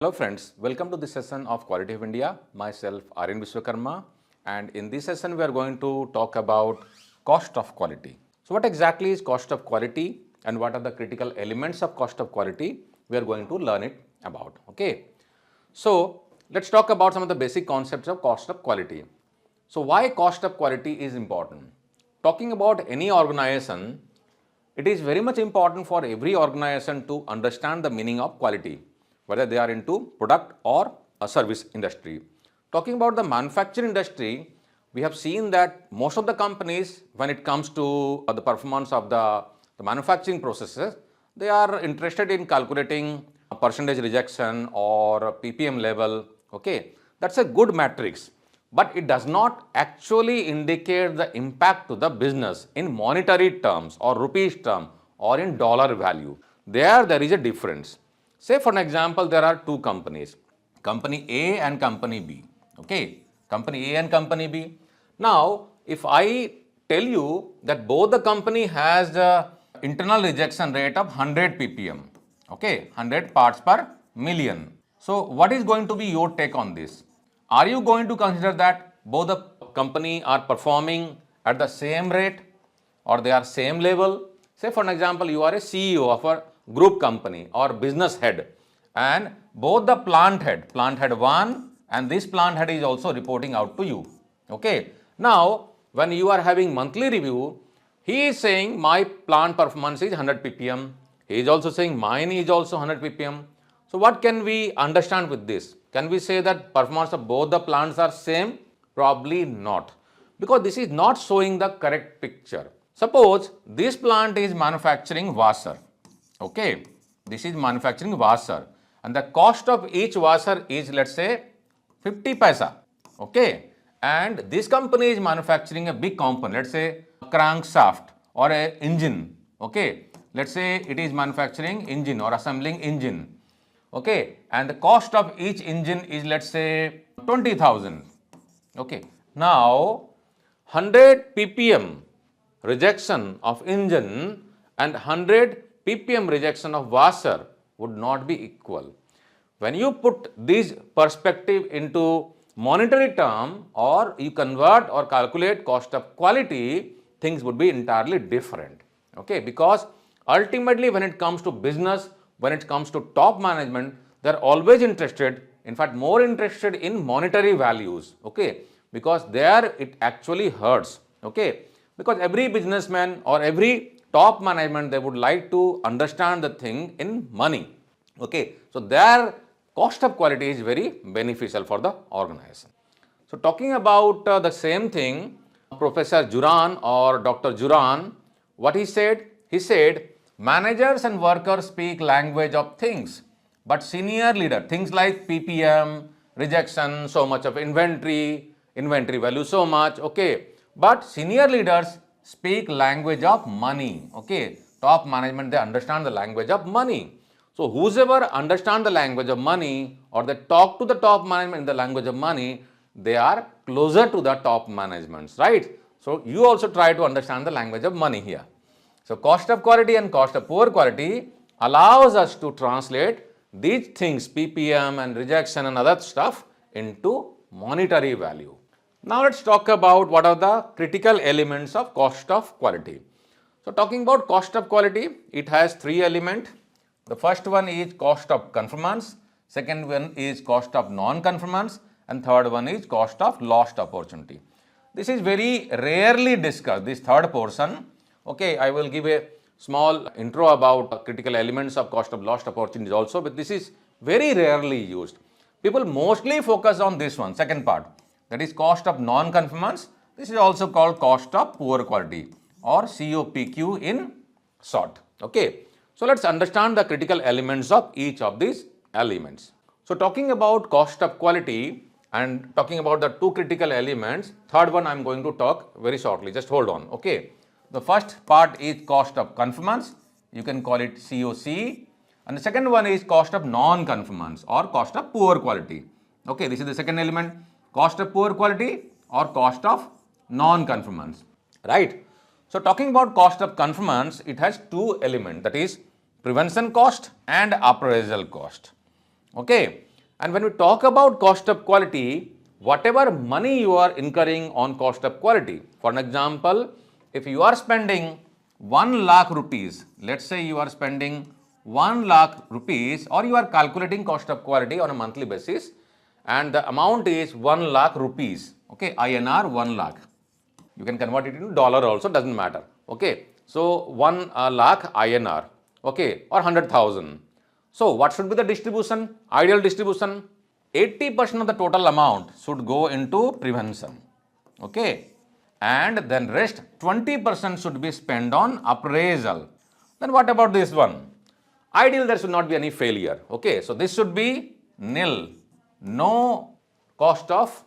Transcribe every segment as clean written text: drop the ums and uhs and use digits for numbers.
Hello friends, welcome to this session of Quality of India. Myself Aryan Vishwakarma, and in this session we are going to talk about cost of quality. So what exactly is cost of quality and what are the critical elements of cost of quality? We are going to learn it about. Okay. So let's talk about some of the basic concepts of cost of quality. So why cost of quality is important? Talking about any organization, it is very much important for every organization to understand the meaning of quality, whether they are into product or a service industry. Talking about the manufacturing industry, we have seen that most of the companies, when it comes to the performance of the manufacturing processes, they are interested in calculating a percentage rejection or a ppm level. Okay, that's a good matrix, but it does not actually indicate the impact to the business in monetary terms or rupees term or in dollar value. There is a difference. Say for an example, there are two companies, company A and company B. Okay, company A and company B. Now, if I tell you that both the company has the internal rejection rate of 100 ppm, okay, 100 parts per million. So, what is going to be your take on this? Are you going to consider that both the company are performing at the same rate or they are same level? Say for an example, you are a CEO of a group company or business head, and both the plant head 1 and this plant head is also reporting out to you. Okay. Now, when you are having monthly review, he is saying my plant performance is 100 ppm. He is also saying mine is also 100 ppm. So what can we understand with this? Can we say that performance of both the plants are same? Probably not, because this is not showing the correct picture. Suppose this plant is manufacturing washer. Okay, this is manufacturing washer and the cost of each washer is, let's say, 50 paisa. Okay, and this company is manufacturing a big component, let's say a crankshaft or a engine. Okay, let's say it is manufacturing engine or assembling engine. Okay, and the cost of each engine is, let's say, 20,000. Okay, now 100 ppm rejection of engine and 100 ppm rejection of washer would not be equal. When you put this perspective into monetary term or you convert or calculate cost of quality, things would be entirely different. Okay, because ultimately when it comes to business, when it comes to top management, they are always interested, in fact more interested in monetary values. Okay, because there it actually hurts. Okay, because every businessman or every top management, they would like to understand the thing in money. Okay, so their cost of quality is very beneficial for the organization. So talking about the same thing, Professor Juran or Dr. Juran, what he said? He said, managers and workers speak language of things, but senior leader, things like ppm, rejection, so much of inventory value so much, okay, but senior leaders speak language of money. Okay, top management, they understand the language of money. So whosoever understand the language of money or they talk to the top management in the language of money, they are closer to the top managements, right? So you also try to understand the language of money here. So cost of quality and cost of poor quality allows us to translate these things, ppm and rejection and other stuff, into monetary value. Now let's talk about what are the critical elements of cost of quality. So talking about cost of quality, it has three elements. The first one is cost of conformance, second one is cost of non-conformance, and third one is cost of lost opportunity. This is very rarely discussed, this third portion. Okay, I will give a small intro about critical elements of cost of lost opportunities also, but this is very rarely used. People mostly focus on this one, second part, that is cost of non-conformance. This is also called cost of poor quality or COPQ in short. Okay, so let's understand the critical elements of each of these elements. So talking about cost of quality and talking about the two critical elements, third one I am going to talk very shortly, just hold on. Okay, the first part is cost of conformance, you can call it COC, and the second one is cost of non-conformance or cost of poor quality. Okay, this is the second element, cost of poor quality or cost of non-conformance, right? So talking about cost of conformance, it has two elements, that is prevention cost and appraisal cost. Okay, And when we talk about cost of quality, whatever money you are incurring on cost of quality, for an example, if you are spending 1 lakh rupees, let's say you are spending 1 lakh rupees, or you are calculating cost of quality on a monthly basis, and the amount is 1 lakh rupees, okay, INR 1 lakh. You can convert it into dollar also, doesn't matter, okay. So 1 lakh INR, okay, or 100,000. So what should be the distribution? Ideal distribution, 80% of the total amount should go into prevention, okay, and then rest 20% should be spent on appraisal. Then what about this one? Ideal, there should not be any failure, okay. So this should be nil, no cost of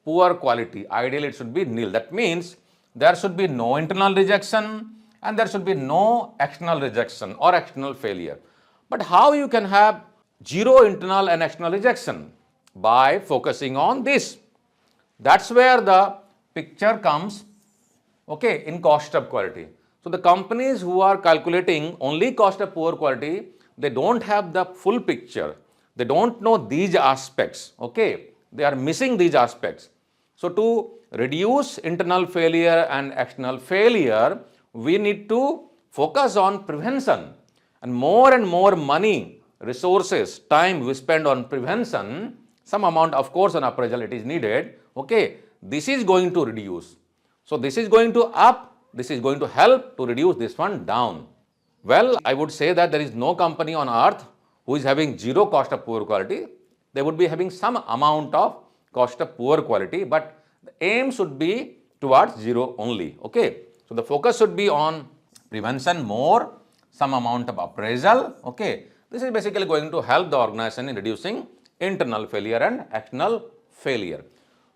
poor quality. Ideally it should be nil. That means there should be no internal rejection and there should be no external rejection or external failure. But how you can have zero internal and external rejection? By focusing on this. That's where the picture comes, okay, in cost of quality. So the companies who are calculating only cost of poor quality, they don't have the full picture. They don't know these aspects, okay. They are missing these aspects. So to reduce internal failure and external failure, we need to focus on prevention. And more money, resources, time we spend on prevention, some amount of course on appraisal it is needed, okay. This is going to reduce. So this is going to up, this is going to help to reduce this one down. Well, I would say that there is no company on earth who is having zero cost of poor quality. They would be having some amount of cost of poor quality, but the aim should be towards zero only, okay. So the focus should be on prevention more, some amount of appraisal, okay. This is basically going to help the organization in reducing internal failure and external failure.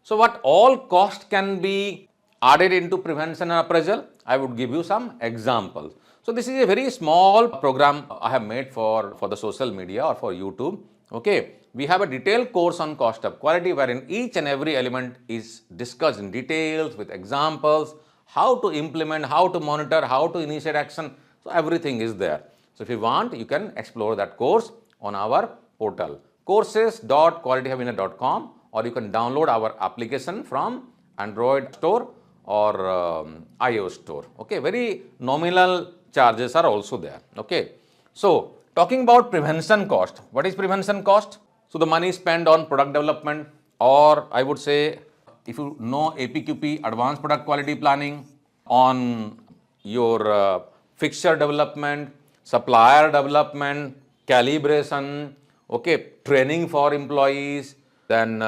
So what all cost can be added into prevention and appraisal? I would give you some examples. So this is a very small program I have made for the social media or for YouTube, okay. We have a detailed course on cost of quality wherein each and every element is discussed in details with examples, how to implement, how to monitor, how to initiate action. So everything is there. So if you want, you can explore that course on our portal, courses.qualityofwinner.com, or you can download our application from Android store or iOS store, okay. Very nominal charges are also there, okay. So talking about prevention cost, what is prevention cost? So the money spent on product development, or I would say, if you know APQP, advanced product quality planning, on your fixture development, supplier development, calibration, okay, training for employees, then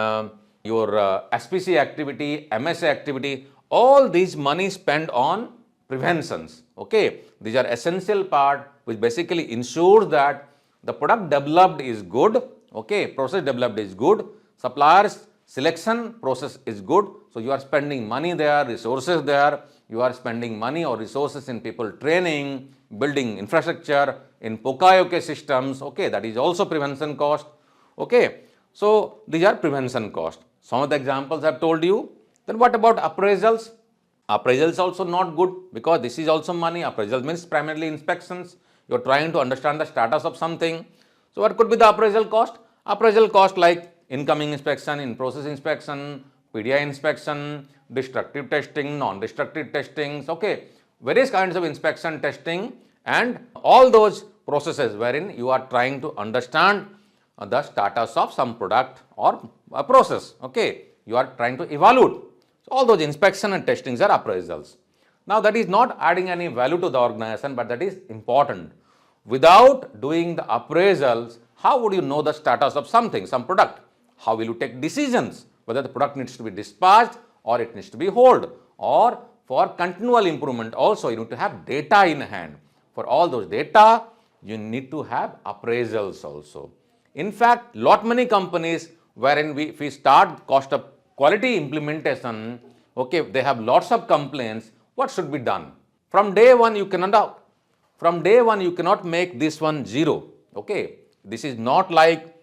your SPC activity, MSA activity, all these money spent on preventions, okay. These are essential part which basically ensures that the product developed is good, okay, process developed is good, suppliers selection process is good. So you are spending money there, resources there, you are spending money or resources in people training, building infrastructure in POCA/OK systems, okay, that is also prevention cost, okay. So these are prevention cost. Some of the examples I have told you. Then what about appraisals? Appraisals also not good because this is also money. Appraisal means primarily inspections. You are trying to understand the status of something. So what could be the appraisal cost? Appraisal cost like incoming inspection, in-process inspection, PDI inspection, destructive testing, non-destructive testings, okay. Various kinds of inspection testing and all those processes wherein you are trying to understand the status of some product or a process, okay. You are trying to evaluate. So all those inspection and testings are appraisals. Now that is not adding any value to the organization, but that is important. Without doing the appraisals, how would you know the status of something, some product? How will you take decisions whether the product needs to be dispatched or it needs to be held? Or for continual improvement also, you need to have data in hand. For all those data, you need to have appraisals also. In fact, lot many companies wherein if we start cost of quality implementation, okay, they have lots of complaints. What should be done? From day one, you cannot make this one zero, okay. This is not like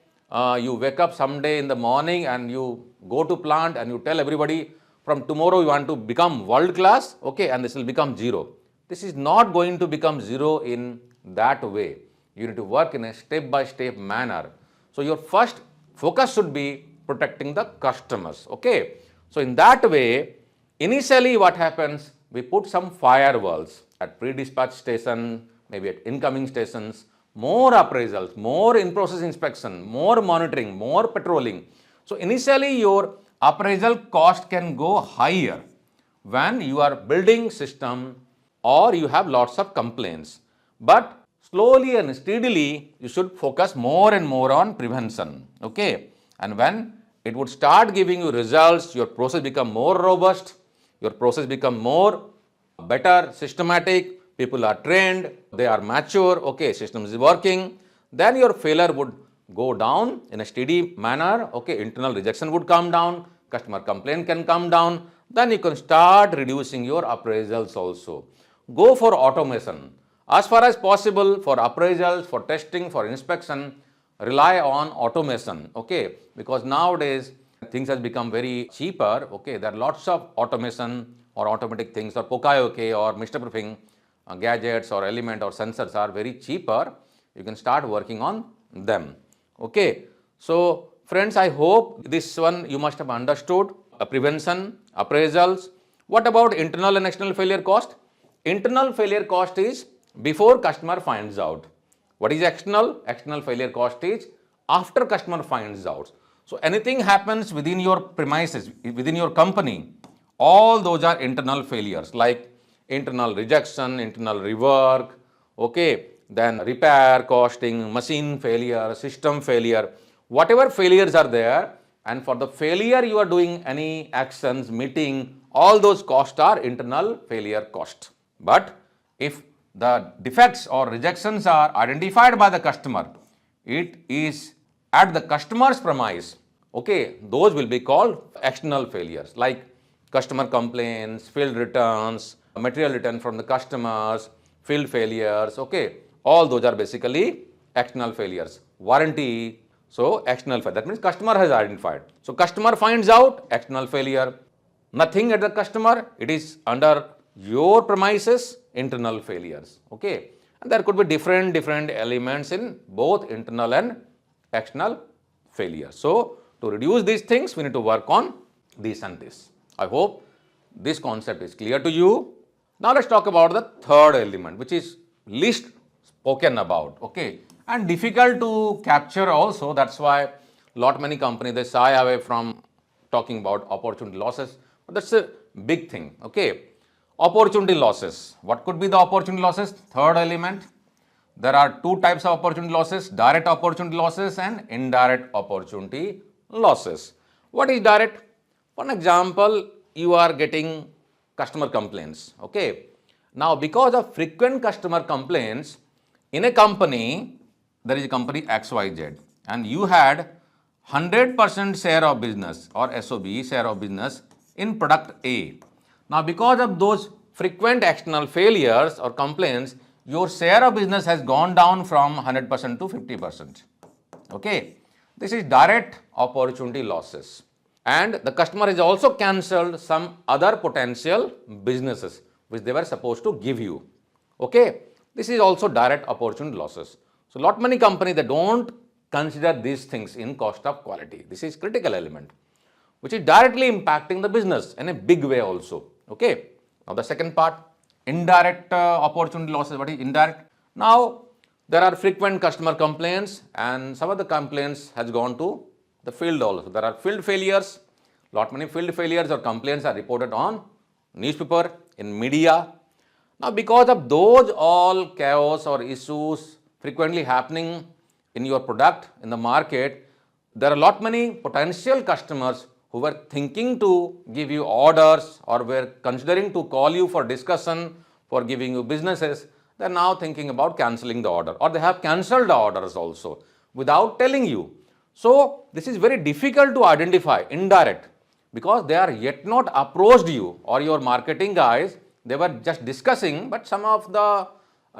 you wake up someday in the morning and you go to plant and you tell everybody from tomorrow you want to become world class, okay, and this will become zero. This is not going to become zero in that way. You need to work in a step-by-step manner. So your first focus should be protecting the customers. Okay. So in that way, initially what happens, we put some firewalls at pre-dispatch station, maybe at incoming stations, more appraisals, more in-process inspection, more monitoring, more patrolling. So initially your appraisal cost can go higher when you are building system or you have lots of complaints. But slowly and steadily, you should focus more and more on prevention. Okay. And when it would start giving you results, your process become more robust, your process become more better, systematic, people are trained, they are mature, okay, system is working, then your failure would go down in a steady manner, okay, internal rejection would come down, customer complaint can come down, then you can start reducing your appraisals also. Go for automation. As far as possible for appraisals, for testing, for inspection, rely on automation, okay, because nowadays things has become very cheaper, okay, there are lots of automation or automatic things or Poka-yoke or Mr. Proofing gadgets or element or sensors are very cheaper, you can start working on them, okay. So friends, I hope this one you must have understood, prevention, appraisals. What about internal and external failure cost? Internal failure cost is before customer finds out. What is external? External failure cost is after customer finds out. So anything happens within your premises, within your company, all those are internal failures like internal rejection, internal rework, okay, then repair costing, machine failure, system failure, whatever failures are there, and for the failure you are doing any actions, meeting, all those costs are internal failure cost. But if the defects or rejections are identified by the customer, it is at the customer's premise, okay, those will be called external failures like customer complaints, field returns, material return from the customers, field failures, okay, all those are basically external failures. Warranty, so external failure, that means customer has identified. So customer finds out, external failure. Nothing at the customer, it is under your premises, internal failures, okay. And there could be different elements in both internal and external failure. So to reduce these things, we need to work on this and this. I hope this concept is clear to you. Now let's talk about the third element, which is least spoken about, okay, and difficult to capture also. That's why many companies, they shy away from talking about opportunity losses, but that's a big thing, okay. Opportunity losses. What could be the opportunity losses? Third element. There are two types of opportunity losses, direct opportunity losses and indirect opportunity losses. What is direct? For example, you are getting customer complaints, okay. Now, because of frequent customer complaints, in a company, there is a company XYZ and you had 100% share of business or SOB, share of business in product A. Now, because of those frequent external failures or complaints, your share of business has gone down from 100% to 50%. Okay, this is direct opportunity losses. And the customer has also cancelled some other potential businesses which they were supposed to give you. Okay, this is also direct opportunity losses. So, many companies, they don't consider these things in cost of quality. This is critical element, which is directly impacting the business in a big way also. Okay. Now, the second part, indirect opportunity losses. What is indirect? Now, there are frequent customer complaints and some of the complaints has gone to the field also. There are field failures, many field failures or complaints are reported on newspaper, in media. Now, because of those all chaos or issues frequently happening in your product, in the market, there are many potential customers who were thinking to give you orders or were considering to call you for discussion for giving you businesses. They are now thinking about cancelling the order or they have cancelled the orders also without telling you. So, this is very difficult to identify, indirect, because they are yet not approached you or your marketing guys, they were just discussing, but some of the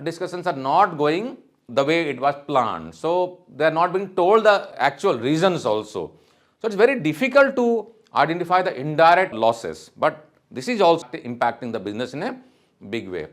discussions are not going the way it was planned. So, they are not being told the actual reasons also. So, it's very difficult to identify the indirect losses, but this is also impacting the business in a big way.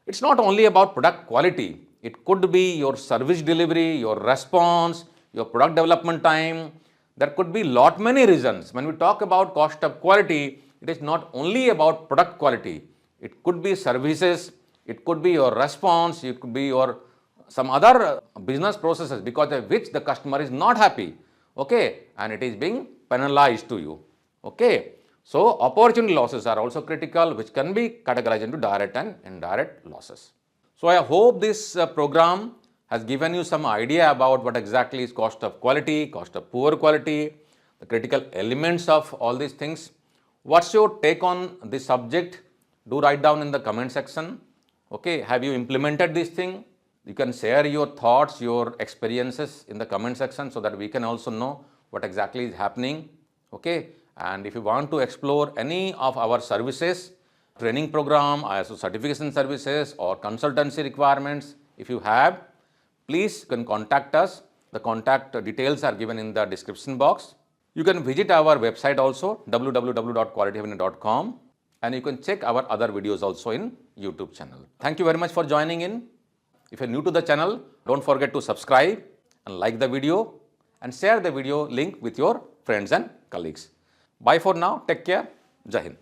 It's not only about product quality, it could be your service delivery, your response, your product development time, There could be lot many reasons. When we talk about cost of quality, it is not only about product quality. It could be services, it could be your response, it could be your some other business processes because of which the customer is not happy, okay, and it is being penalized to you, okay. So opportunity losses are also critical, which can be categorized into direct and indirect losses. So I hope this program has given you some idea about what exactly is cost of quality, cost of poor quality, the critical elements of all these things. What's your take on this subject? Do write down in the comment section. Okay, have you implemented this thing? You can share your thoughts, your experiences in the comment section so that we can also know what exactly is happening. Okay, and if you want to explore any of our services, training program, ISO certification services or consultancy requirements, if you have, please you can contact us. The contact details are given in the description box. You can visit our website also, www.qualityhaven.com, and you can check our other videos also in YouTube channel. Thank you very much for joining in. If you're new to the channel, don't forget to subscribe and like the video and share the video link with your friends and colleagues. Bye for now. Take care. Jai Hind.